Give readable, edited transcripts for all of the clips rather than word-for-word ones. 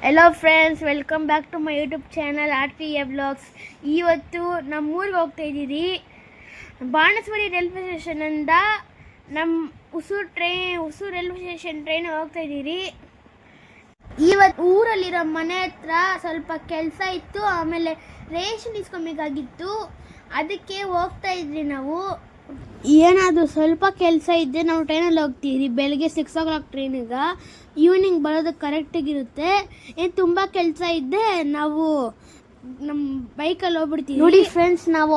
Hello friends, welcome back to my YouTube channel RTA vlogs. ಇವತ್ತು ನಮ್ಮೂರಿಗೆ ಹೋಗ್ತಾ ಇದ್ದೀರಿ. ಬಾಣಸ್ವಾಡಿ ರೈಲ್ವೆ ಸ್ಟೇಷನಿಂದ ನಮ್ಮ ಹೊಸೂರು ರೈಲ್ವೆ ಸ್ಟೇಷನ್ ಟ್ರೈನ್ ಹೋಗ್ತಾ ಇದ್ದೀರಿ. ಇವತ್ತು ಊರಲ್ಲಿರೋ ಮನೆ ಹತ್ರ ಸ್ವಲ್ಪ ಕೆಲಸ ಇತ್ತು, ಆಮೇಲೆ ರೇಷನ್ ಇಸ್ಕೊಬೇಕಾಗಿತ್ತು, ಅದಕ್ಕೆ ಹೋಗ್ತಾ ಇದ್ರಿ. ನಾವು ಏನಾದರೂ ಸ್ವಲ್ಪ ಕೆಲಸ ಇದ್ದರೆ ನಾವು ಟ್ರೈನಲ್ಲಿ ಹೋಗ್ತೀವಿ. ಬೆಳಗ್ಗೆ 6 o'clock ಟ್ರೈನಿಗೆ, ಈವ್ನಿಂಗ್ ಬರೋದಕ್ಕೆ ಕರೆಕ್ಟಾಗಿರುತ್ತೆ. ಏನು ತುಂಬ ಕೆಲಸ ಇದ್ದರೆ ನಾವು ನಮ್ಮ ಬೈಕಲ್ಲಿ ಹೋಗ್ಬಿಡ್ತೀವಿ. ನೋಡಿ ಫ್ರೆಂಡ್ಸ್, ನಾವು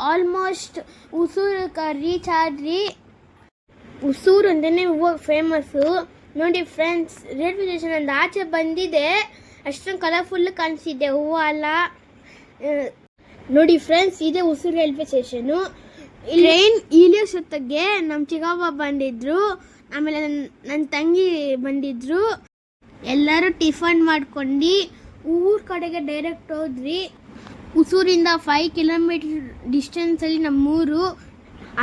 ಆಲ್ಮೋಸ್ಟ್ ಹೊಸೂರಿಗೆ ರೀಚ್ ಆದ್ರಿ. ಹೊಸೂರು ಅಂತಲೇ ಹೂವು ಫೇಮಸ್ಸು. ನೋಡಿ ಫ್ರೆಂಡ್ಸ್, ರೈಲ್ವೆ ಸ್ಟೇಷನಿಂದ ಆಚೆ ಬಂದಿದೆ, ಅಷ್ಟೊಂದು ಕಲರ್ಫುಲ್ ಕಾಣಿಸಿದೆ ಹೂವು ಎಲ್ಲ. ನೋಡಿ ಫ್ರೆಂಡ್ಸ್, ಇದೆ ಹೊಸೂರು ರೈಲ್ವೆ ಸ್ಟೇಷನು. ಟ್ರೈನ್ ಇಳಿಯೋಷ್ಟೊತ್ತಿಗೆ ನಮ್ಮ ಚಿಕ್ಕಪ್ಪ ಬಂದಿದ್ರು, ಆಮೇಲೆ ನನ್ನ ತಂಗಿ ಬಂದಿದ್ರು. ಎಲ್ಲರೂ ಟಿಫನ್ ಮಾಡ್ಕೊಂಡು ಊರ ಕಡೆಗೆ ಡೈರೆಕ್ಟ್ ಹೋದ್ರಿ. ಹೊಸೂರಿಂದ 5 kilometers ಡಿಸ್ಟೆನ್ಸಲ್ಲಿ ನಮ್ಮೂರು,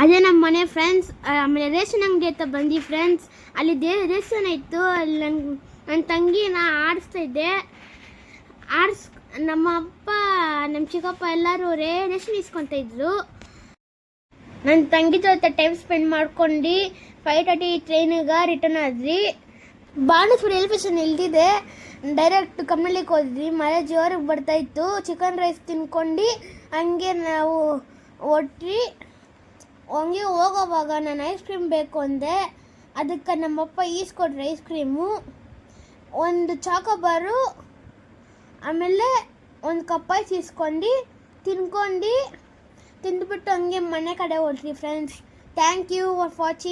ಅದೇ ನಮ್ಮ ಮನೆ ಫ್ರೆಂಡ್ಸ್. ಆಮೇಲೆ ರೇಷನ್ ಅಂಗಡಿ ಹತ್ರ ಬಂದು ಫ್ರೆಂಡ್ಸ್, ಅಲ್ಲಿ ರೇಷನ್ ಇತ್ತು. ಅಲ್ಲಿ ನನ್ನ ತಂಗಿನ ಆಡಿಸ್ತಾ ಇದ್ದೆ. ನಮ್ಮ ಅಪ್ಪ ನಮ್ಮ ಚಿಕ್ಕಪ್ಪ ಎಲ್ಲರೂ ರೇಷನ್ ಇಸ್ಕೊತಾ ಇದ್ರು. ನನ್ನ ತಂಗಿ ಜೊತೆ ಟೈಮ್ ಸ್ಪೆಂಡ್ ಮಾಡ್ಕೊಂಡು 5:30 ಟ್ರೈನಿಗೆ ರಿಟರ್ನ್ ಆದ್ರಿ. ಬಾಣಸ್ವಾಡಿ ರೈಲ್ವೆ ಸ್ಟೇಷನ್ ಇಲ್ದಿದೆ, ಡೈರೆಕ್ಟ್ ಕಮ್ಮಲಿಗೆ ಹೋದ್ವಿ. ಮಳೆ ಜೋರಿಗೆ ಬರ್ತಾಯಿತ್ತು. ಚಿಕನ್ ರೈಸ್ ತಿನ್ಕೊಂಡು ಹಂಗೆ ನಾವು ಹೊಟ್ರಿ. ಹಂಗೆ ಹೋಗೋವಾಗ ನಾನು ಐಸ್ ಕ್ರೀಮ್ ಬೇಕು ಅಂದೆ, ಅದಕ್ಕೆ ನಮ್ಮಪ್ಪ ಈಸ್ಕೊಟ್ರೆ ಐಸ್ ಕ್ರೀಮು, ಒಂದು ಚಾಕೋಬಾರು, ಆಮೇಲೆ ಒಂದು ಕಪ್ ಐಸ್ ಇಸ್ಕೊಂಡು ತಿಂದ್ಬಿಟ್ಟು ಹಂಗೆ ಮನೆ ಕಡೆ ಹೊರಟ್ವಿ friends. Thank you for watching.